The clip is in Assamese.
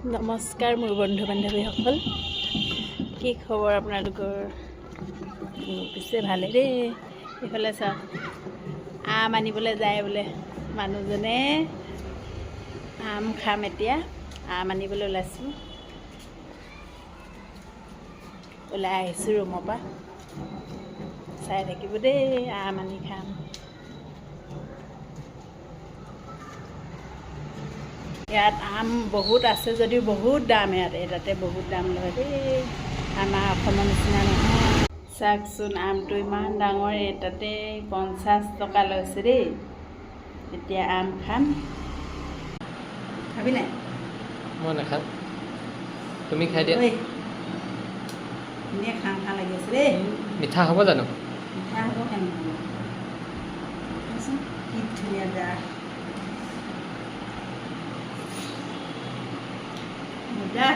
নমস্কাৰ মোৰ বন্ধু বান্ধৱীসকল, কি খবৰ আপোনালোকৰ? পিছে ভালে দেই। এইফালে চাওক, আম আনিবলৈ যায় বোলে মানুহজনে। আম খাম এতিয়া, আম আনিবলৈ ওলাইছোঁ। ওলাই আহিছোঁ ৰুমৰ পৰা, চাই থাকিব দেই, আম আনি খাম। ইয়াত আম বহুত আছে যদিও বহুত দাম ইয়াতে বহুত দাম লয় দেই। আমাৰ অসমৰ নিচিনা নহয়। চাওকচোন, আমটো ইমান ডাঙৰ, তাতে 50 টকা লৈছে দেই। এতিয়া আম খাম। খাবি নাই? মই নাখাওঁ, তুমি খাই দিয়া। ধুনীয়া খাওঁ খাওঁ লাগি আছে দেই। মিঠা হ'ব জানো? মিঠা হ'ব কেনে হ'ব? কি ধুনীয়া ডাঠ। মজা।